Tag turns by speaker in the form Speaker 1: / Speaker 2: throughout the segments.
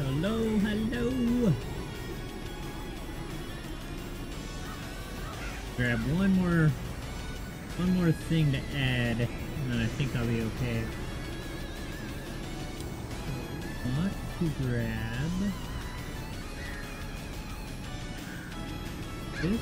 Speaker 1: Hello, hello. Grab one more thing to add, and then I think I'll be okay. Want to grab this.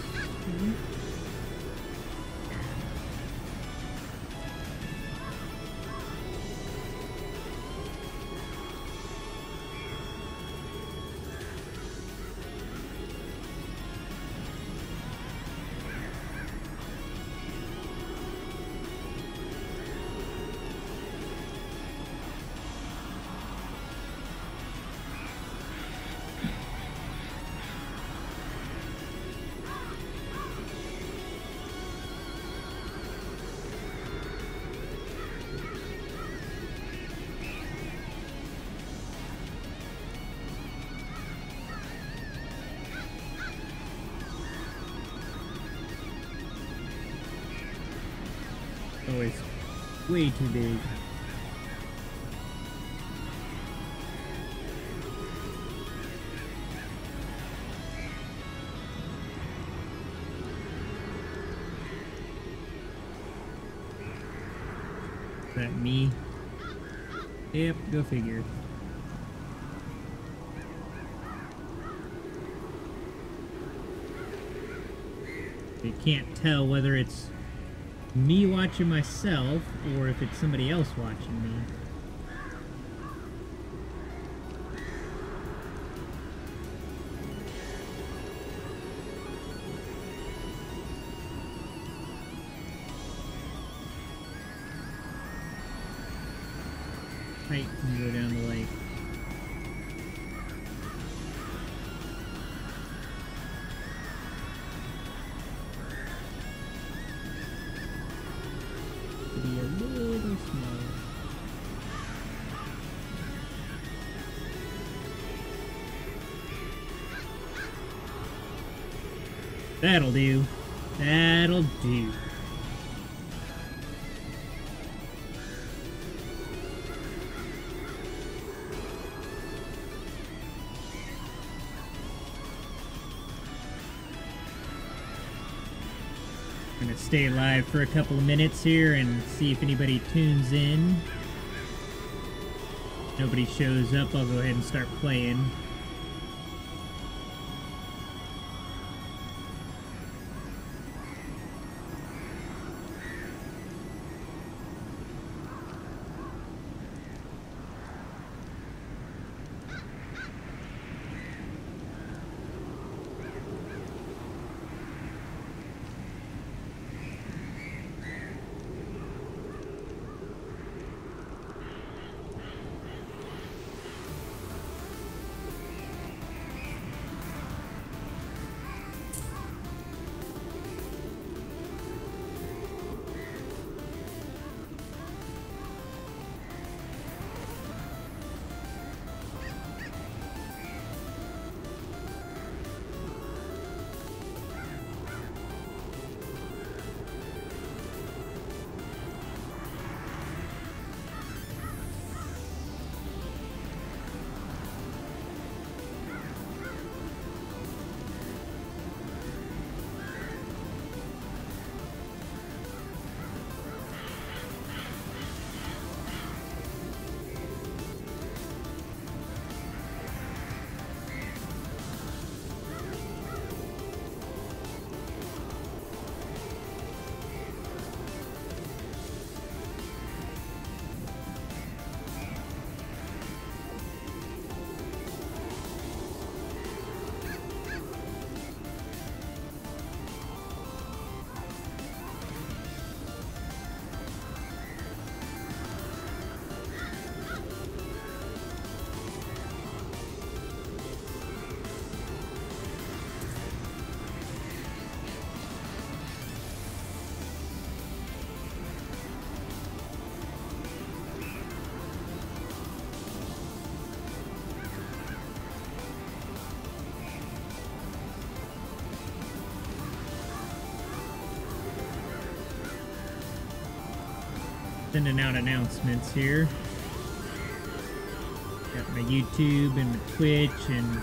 Speaker 1: Always way too big. Is that me? Yep, go figure. You can't tell whether it's me watching myself or if it's somebody else watching me. Right, and go down the lake. Be a little smaller. That'll do. That'll do. I'm gonna stay live for a couple of minutes here and see if anybody tunes in. If nobody shows up, I'll go ahead and start playing. Sending out announcements here. Got my YouTube and my Twitch and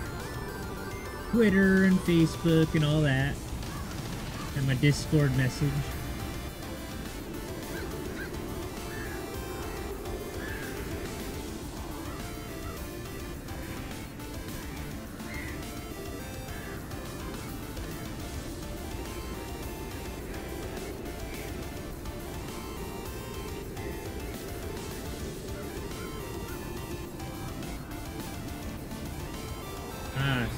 Speaker 1: Twitter and Facebook and all that. And my Discord message.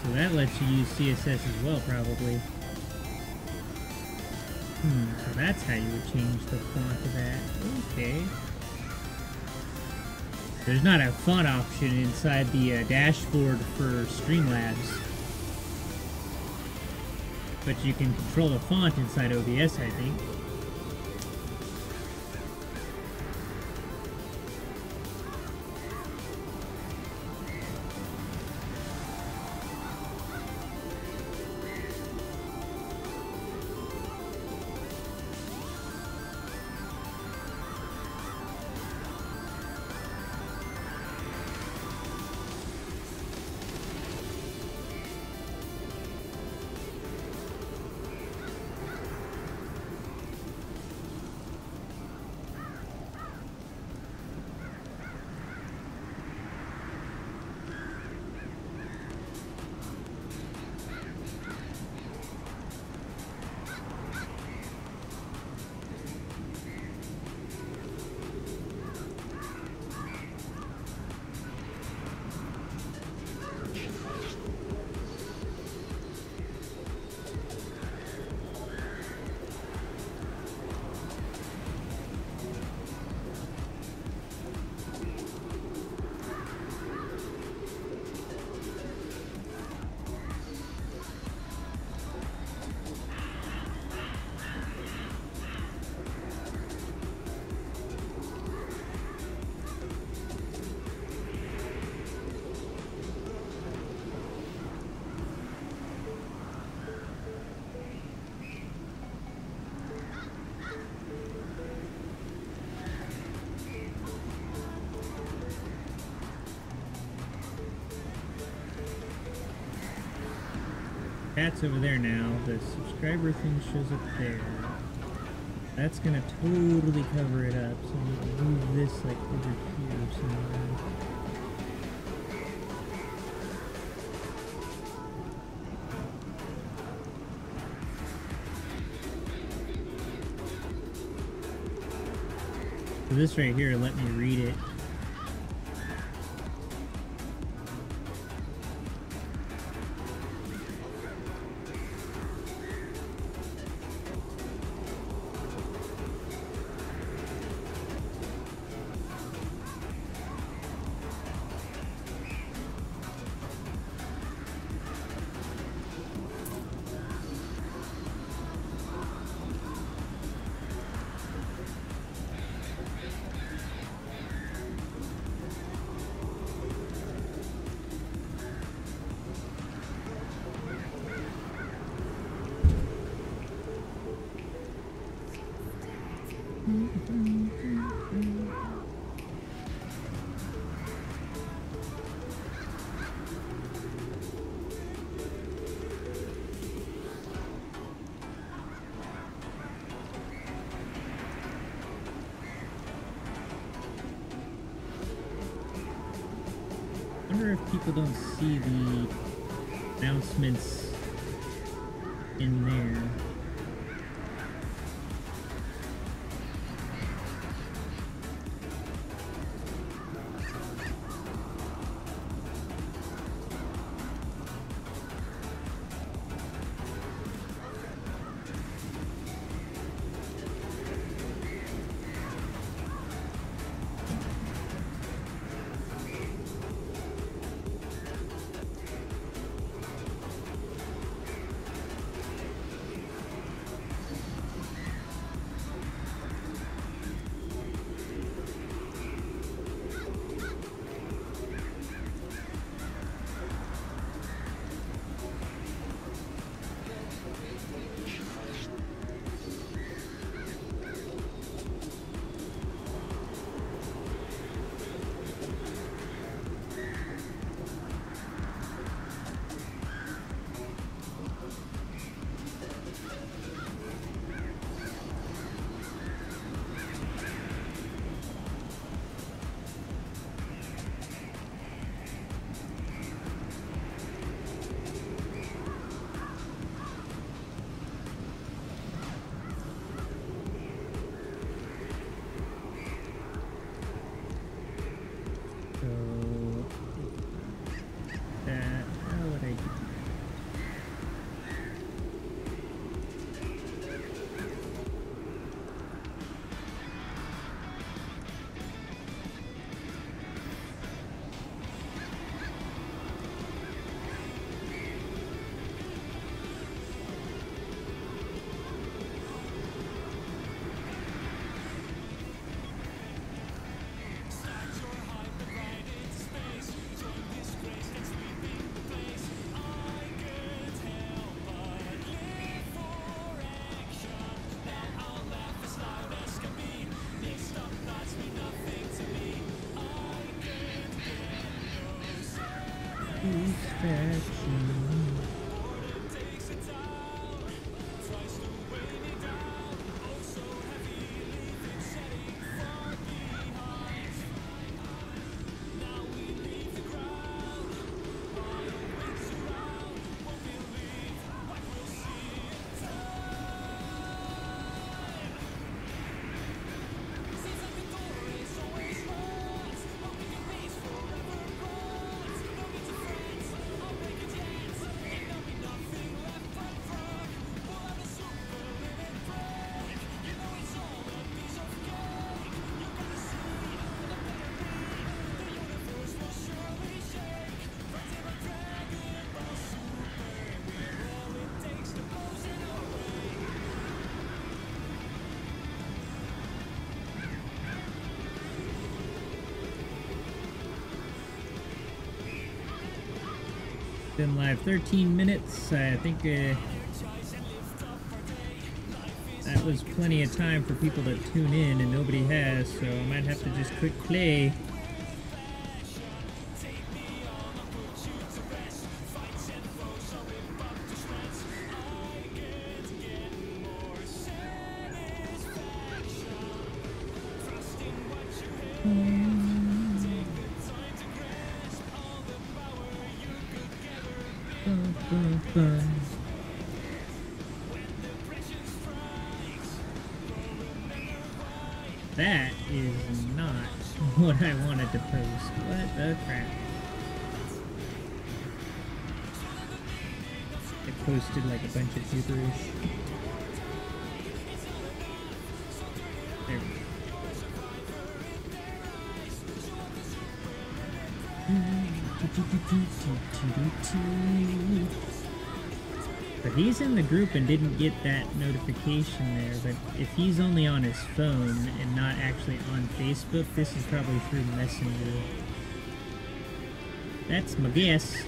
Speaker 1: So that lets you use CSS as well, probably. So that's how you would change the font of that. Okay. There's not a font option inside the dashboard for Streamlabs. But you can control the font inside OBS, I think. Chat's over there now. The subscriber thing shows up there. That's gonna totally cover it up. So I'm gonna move this like over here somewhere. So this right here, let me read it. I wonder if people don't see the announcements in there. that, how would I do that? Been live 13 minutes. I think that was plenty of time for people to tune in, and nobody has, so I might have to just click play. That is not what I wanted to post. What the crap? I posted like a bunch of gibberish. There we go. But he's in the group and didn't get that notification there, but if he's only on his phone and not actually on Facebook, this is probably through Messenger. That's my guess.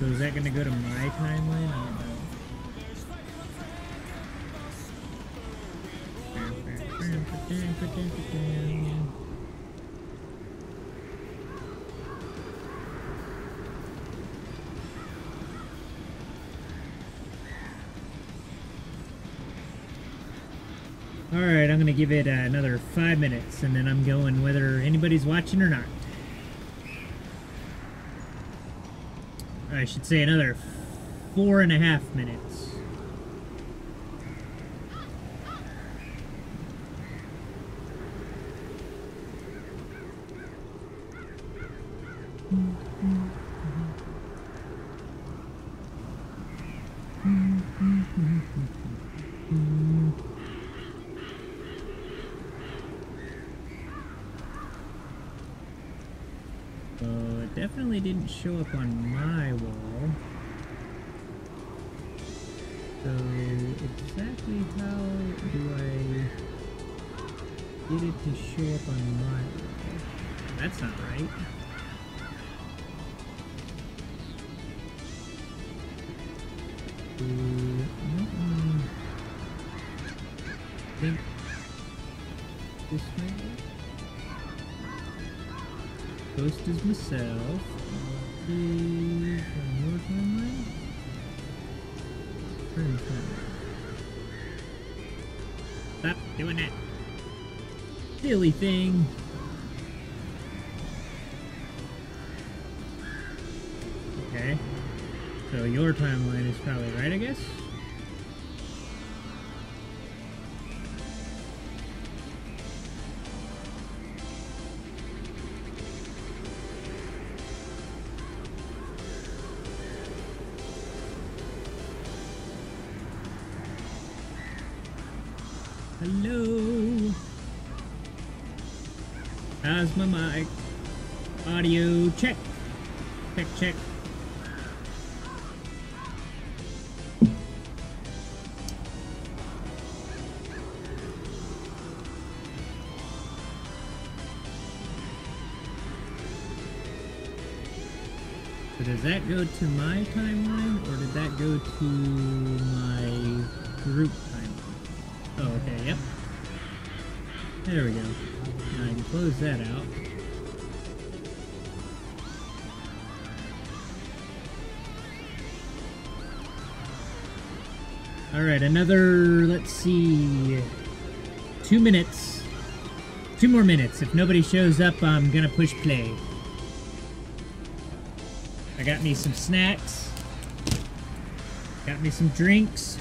Speaker 1: So is that going to go to my timeline? I don't know. Alright, I'm going to give it another 5 minutes, and then I'm going whether anybody's watching or not. I should say another 4.5 minutes. It definitely didn't show up on my wall. So exactly how do I get it to show up on my wall? That's not right. I think this might work. Ghost is myself. From your timeline? Turn timeline. Stop doing that. Silly thing. Okay. So your timeline is probably right, I guess? Hello. How's my mic? Audio check. Check, check. So does that go to my timeline, or did that go to my group timeline? Oh, okay, yep. There we go. Now I can close that out. Alright, another, let's see, 2 minutes. 2 more minutes. If nobody shows up, I'm gonna push play. I got me some snacks. Got me some drinks.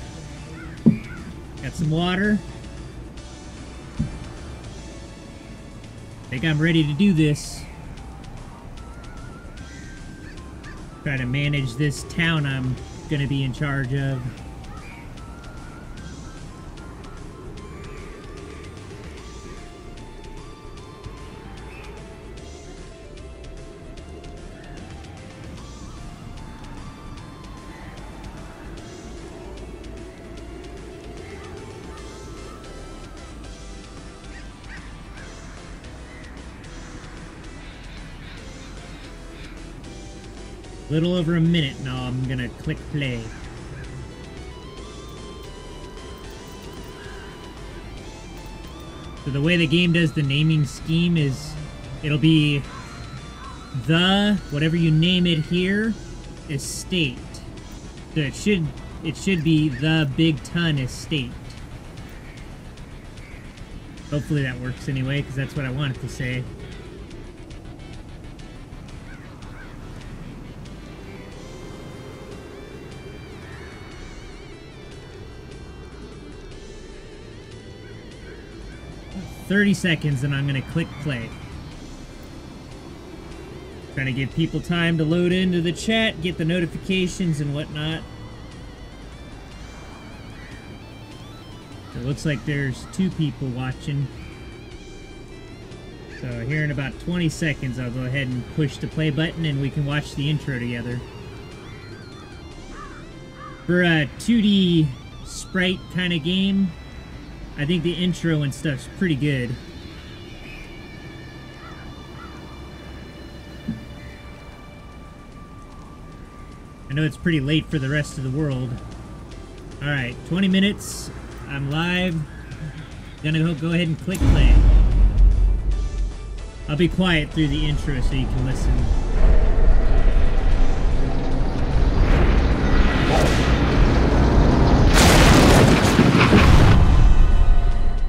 Speaker 1: Got some water. Think I'm ready to do this. Try to manage this town I'm gonna be in charge of. Little over a minute now, I'm gonna click play. So the way the game does the naming scheme is, it'll be the, whatever you name it here, estate. So it should be the BigTon estate. Hopefully that works anyway, because that's what I wanted to say. "30 seconds and I'm gonna click play." Trying to give people time to load into the chat, get the notifications and whatnot. It looks like there's 2 people watching. So here in about 20 seconds I'll go ahead and push the play button and we can watch the intro together. For a 2D sprite kind of game, I think the intro and stuff's pretty good. I know it's pretty late for the rest of the world. Alright, 20 minutes. I'm live. Gonna go ahead and click play. I'll be quiet through the intro so you can listen.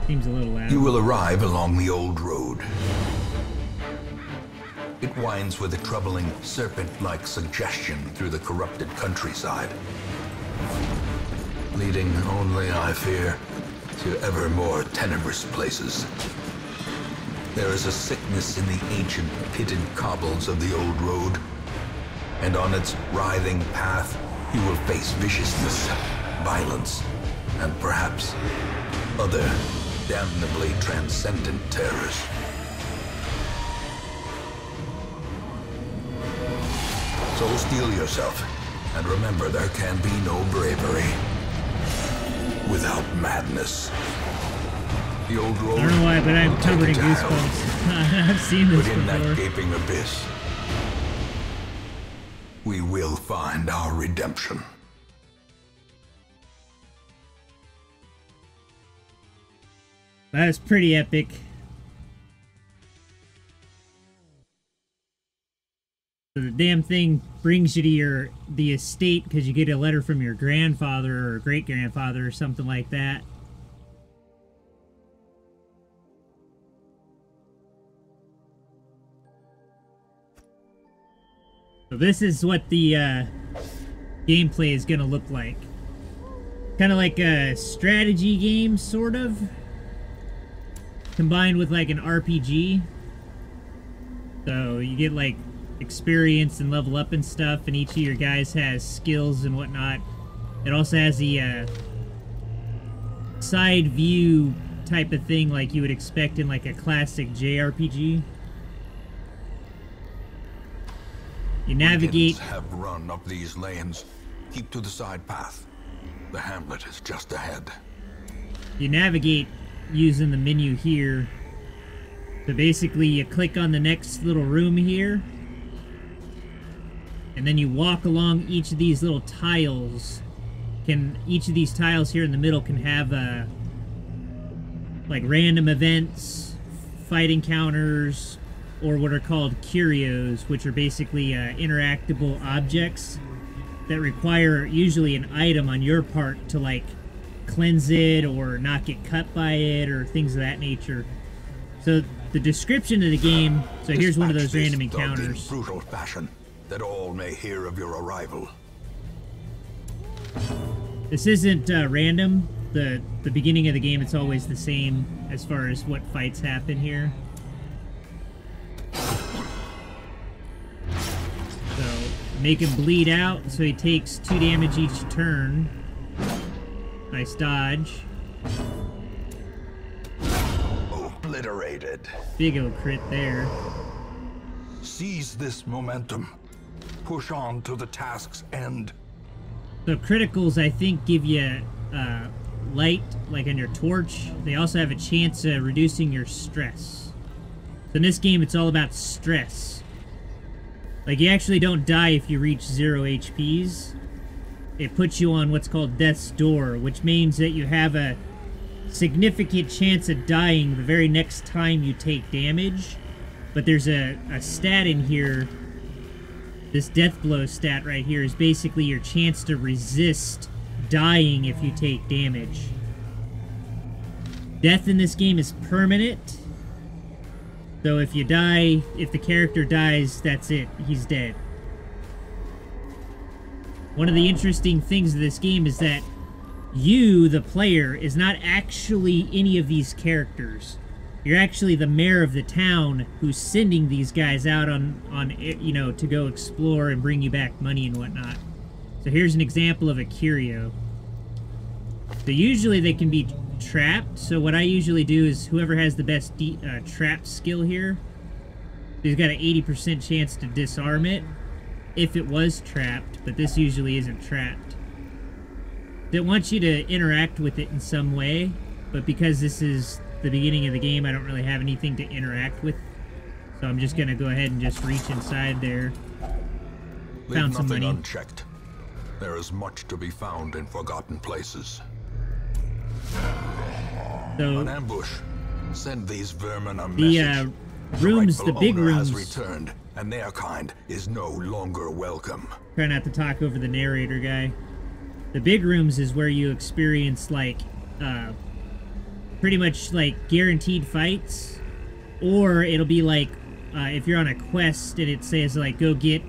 Speaker 1: Seems a little loud.
Speaker 2: You will arrive along the old road. It winds with a troubling, serpent-like suggestion through the corrupted countryside, leading only, I fear, to ever more tenebrous places. There is a sickness in the ancient pitted cobbles of the old road, and on its writhing path you will face viciousness, violence, and perhaps other damnably transcendent terrors. So steel yourself, and remember there can be no bravery without madness. The old road.
Speaker 1: I don't know why, but I'm covered in goosebumps. I've seen this
Speaker 2: before. But in
Speaker 1: before.
Speaker 2: that gaping abyss, we will find our redemption.
Speaker 1: That was pretty epic. So the damn thing brings you to the estate because you get a letter from your grandfather or great-grandfather or something like that. So this is what the gameplay is going to look like. Kind of like a strategy game, sort of. Combined with like an RPG. So you get like experience and level up and stuff, and each of your guys has skills and whatnot. It also has the side view type of thing like you would expect in like a classic JRPG. You navigate.
Speaker 2: Have run up these lanes. Keep to the side path. The hamlet is just ahead.
Speaker 1: You navigate using the menu here. So basically you click on the next little room here, and then you walk along each of these little tiles. Each of these tiles here in the middle can have like random events, fight encounters, or what are called curios, which are basically interactable objects that require usually an item on your part to like cleanse it or not get cut by it or things of that nature. So the description of the game, so here's one of those random encounters.
Speaker 2: In brutal fashion, that all may hear of your arrival.
Speaker 1: This isn't random. The beginning of the game, it's always the same as far as what fights happen here. So make him bleed out so he takes 2 damage each turn. Nice dodge.
Speaker 2: Obliterated.
Speaker 1: Big old crit there.
Speaker 2: Seize this momentum. Push on to the task's end.
Speaker 1: So criticals, I think, give you light, like on your torch. They also have a chance of reducing your stress. So in this game, it's all about stress. Like, you actually don't die if you reach 0 HPs. It puts you on what's called Death's Door, which means that you have a significant chance of dying the very next time you take damage. But there's a stat in here. This death blow stat right here is basically your chance to resist dying if you take damage. Death in this game is permanent. So if you die, if the character dies, that's it. He's dead. One of the interesting things of this game is that you, the player, is not actually any of these characters. You're actually the mayor of the town who's sending these guys out on you know, to go explore and bring you back money and whatnot. So here's an example of a curio. So usually they can be trapped. So what I usually do is whoever has the best trap skill here, he's got an 80% chance to disarm it if it was trapped, but this usually isn't trapped. It wants you to interact with it in some way, but because this is the beginning of the game, I don't really have anything to interact with. So I'm just gonna go ahead and just reach inside there. Found some money.
Speaker 2: Unchecked. There is much to be found in forgotten places.
Speaker 1: So
Speaker 2: an ambush. Send these vermin a message.
Speaker 1: The rooms, the big rooms,
Speaker 2: has returned, and their kind is no longer welcome.
Speaker 1: Try not to talk over the narrator guy. The big rooms is where you experience like pretty much like guaranteed fights, or it'll be like if you're on a quest and it says like go get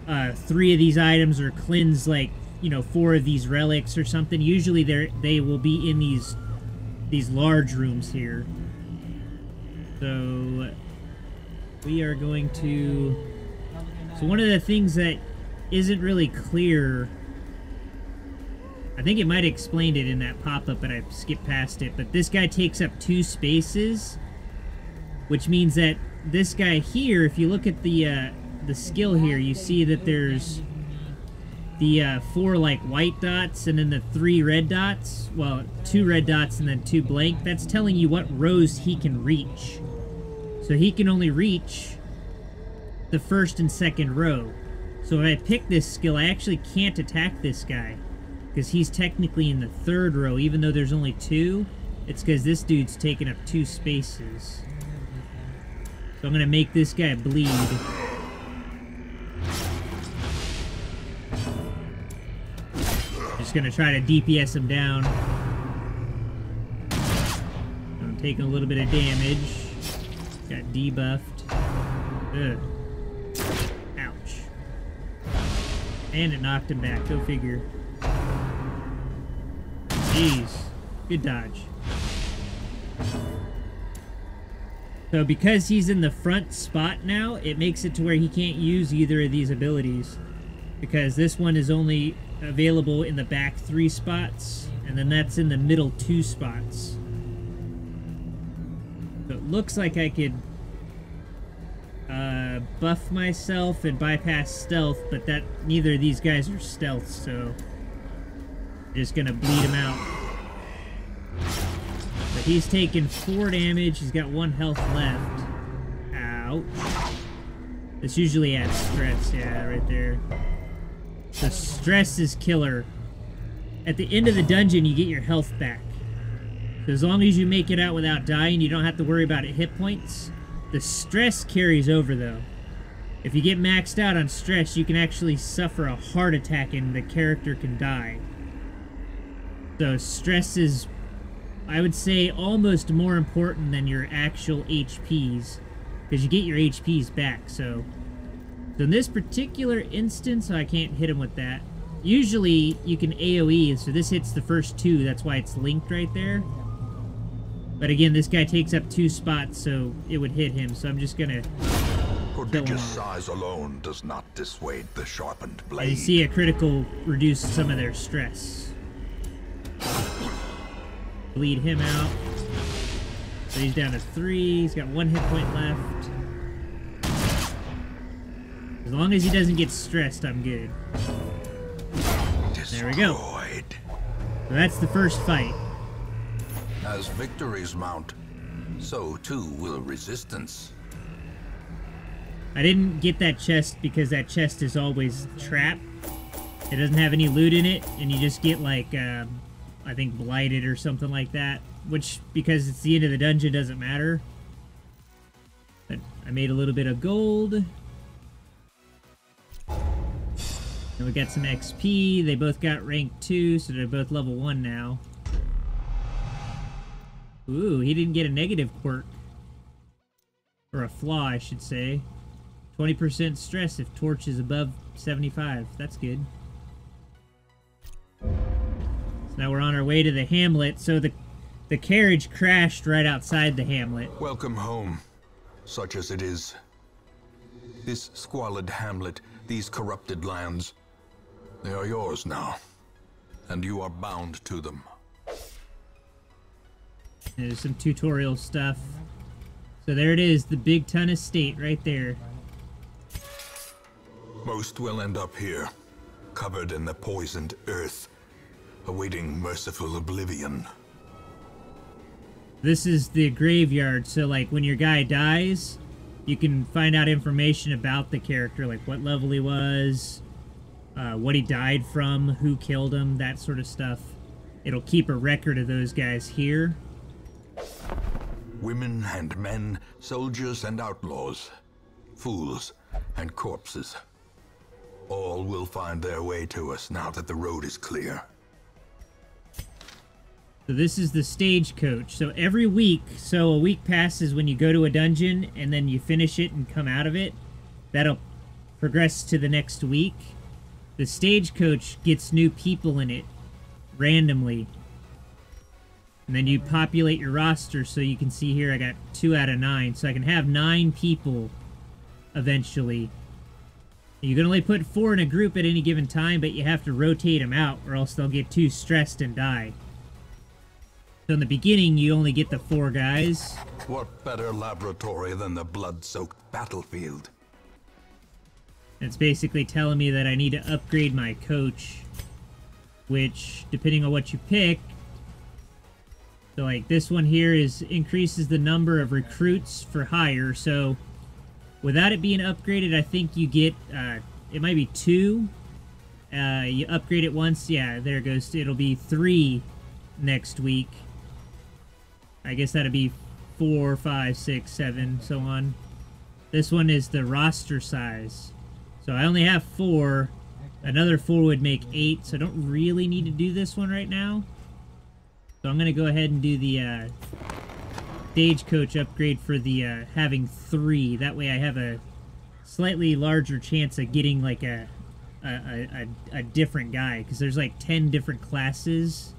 Speaker 1: 3 of these items or cleanse like, you know, 4 of these relics or something. Usually they will be in these large rooms here. So we are going to. So one of the things that isn't really clear, I think it might have explained it in that pop-up, but I skipped past it. But this guy takes up 2 spaces, which means that this guy here, if you look at the skill here, you see that there's the 4 like white dots and then the 3 red dots. Well, 2 red dots and then 2 blank. That's telling you what rows he can reach. So he can only reach the 1st and 2nd row. So if I pick this skill, I actually can't attack this guy, because he's technically in the 3rd row, even though there's only 2. It's because this dude's taking up 2 spaces. So I'm gonna make this guy bleed. Just gonna try to DPS him down. I'm taking a little bit of damage. Got debuffed. Ugh. Ouch. And it knocked him back, go figure. Jeez. Good dodge. So because he's in the front spot now, it makes it to where he can't use either of these abilities. Because this one is only available in the back 3 spots, and then that's in the middle 2 spots. So it looks like I could buff myself and bypass stealth, but that neither of these guys are stealth, so I'm just gonna bleed him out. But he's taken 4 damage, he's got 1 health left. Ouch. This usually adds stress, yeah, right there. The stress is killer. At the end of the dungeon, you get your health back. So as long as you make it out without dying, you don't have to worry about hit points. The stress carries over, though. If you get maxed out on stress, you can actually suffer a heart attack and the character can die. So stress is, I would say, almost more important than your actual HPs. Because you get your HPs back, so in this particular instance, I can't hit him with that. Usually, you can AoE, so this hits the first 2, that's why it's linked right there. But again, this guy takes up 2 spots, so it would hit him, so I'm just gonna
Speaker 2: prodigious size alone does not dissuade the sharpened blade.
Speaker 1: And you see a critical reduce some of their stress. Bleed him out. So he's down to 3, he's got 1 hit point left. As long as he doesn't get stressed, I'm good. There we go. So that's the first fight.
Speaker 2: As victories mount, so too will resistance.
Speaker 1: I didn't get that chest because that chest is always trapped. It doesn't have any loot in it, and you just get like, I think blighted or something like that. Which, because it's the end of the dungeon, doesn't matter. But I made a little bit of gold. And we got some XP. They both got rank 2, so they're both level 1 now. Ooh, he didn't get a negative quirk. Or a flaw, I should say. 20% stress if torch is above 75. That's good. So now we're on our way to the hamlet. So the carriage crashed right outside the hamlet.
Speaker 2: Welcome home, such as it is. This squalid hamlet, these corrupted lands, they are yours now, and you are bound to them.
Speaker 1: There's some tutorial stuff. So there it is, the BigTon estate right there.
Speaker 2: Most will end up here, covered in the poisoned earth, awaiting merciful oblivion.
Speaker 1: This is the graveyard, so like when your guy dies, you can find out information about the character, like what level he was, what he died from, who killed him, that sort of stuff. It'll keep a record of those guys here.
Speaker 2: Women and men, soldiers and outlaws, fools and corpses. All will find their way to us now that the road is clear.
Speaker 1: So this is the stagecoach. So every week, so a week passes when you go to a dungeon and then you finish it and come out of it. That'll progress to the next week. The stagecoach gets new people in it randomly. And then you populate your roster, so you can see here I got 2 out of 9. So I can have 9 people eventually. You can only put 4 in a group at any given time, but you have to rotate them out or else they'll get too stressed and die. So in the beginning, you only get the 4 guys.
Speaker 2: What better laboratory than the blood-soaked battlefield?
Speaker 1: It's basically telling me that I need to upgrade my coach, which, depending on what you pick, so like this one here increases the number of recruits for hire. So without it being upgraded, I think you get, it might be 2. You upgrade it once, yeah, there it goes. It'll be 3 next week. I guess that'd be 4, 5, 6, 7, so on. This one is the roster size. So I only have 4. Another 4 would make 8, so I don't really need to do this one right now. So I'm going to go ahead and do the stagecoach upgrade for the having 3. That way I have a slightly larger chance of getting like a different guy, because there's like 10 different classes.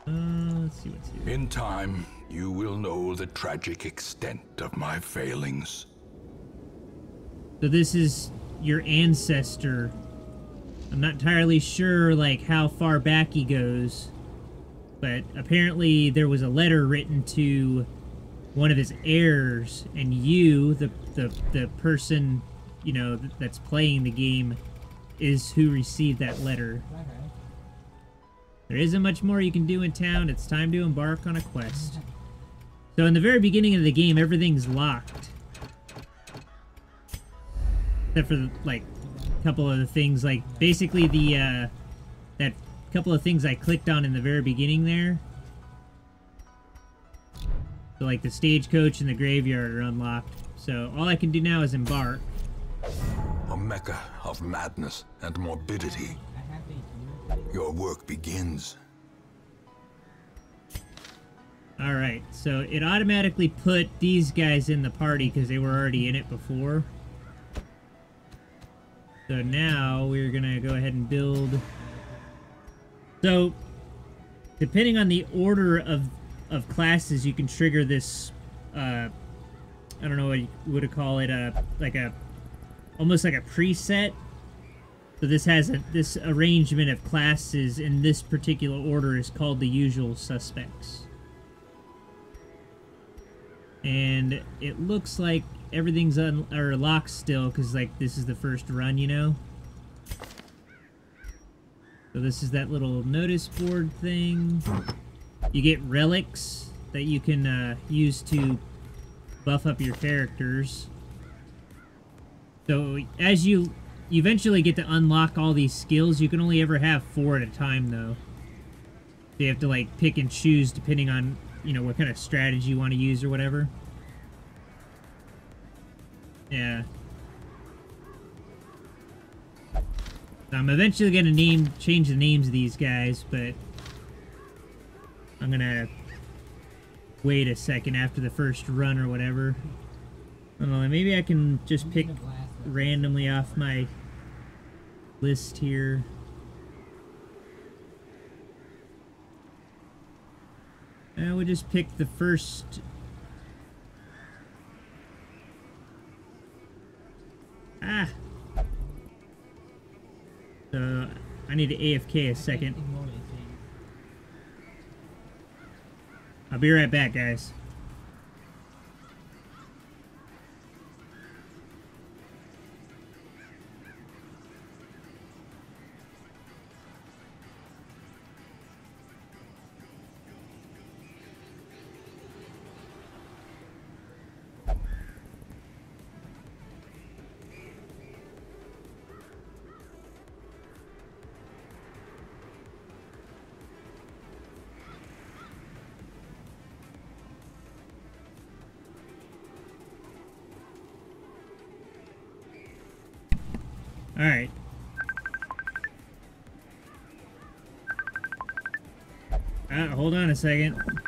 Speaker 1: Let's see what's here.
Speaker 3: In time, you will know the tragic extent of my failings.
Speaker 1: So this is your ancestor. I'm not entirely sure like how far back he goes, but apparently there was a letter written to one of his heirs, and you, the person, you know, that's playing the game, is who received that letter. There isn't much more you can do in town. It's time to embark on a quest. So in the very beginning of the game, everything's locked. Except for, like, a couple of the things, like, basically the, that couple of things I clicked on in the very beginning there. So, like, the stagecoach and the graveyard are unlocked. So all I can do now is embark.
Speaker 2: A mecca of madness and morbidity. Your work begins.
Speaker 1: Alright, so it automatically put these guys in the party because they were already in it before. So now we're gonna go ahead and build. So, depending on the order of classes, you can trigger this, I don't know what you would call it, almost like a preset. So this has this arrangement of classes in this particular order is called the usual suspects. And it looks like everything's locked still, because like this is the first run, you know. So this is that little notice board thing. You get relics that you can use to buff up your characters. So as you eventually get to unlock all these skills, you can only ever have 4 at a time, though. So you have to, like, pick and choose depending on, you know, what kind of strategy you want to use or whatever. Yeah. So I'm eventually going to change the names of these guys, but I'm going to wait a second after the first run or whatever. I don't know, maybe I can just pick randomly off my list here. And we'll just pick the first. So I need to AFK a second. I'll be right back, guys. Alright. Hold on a second.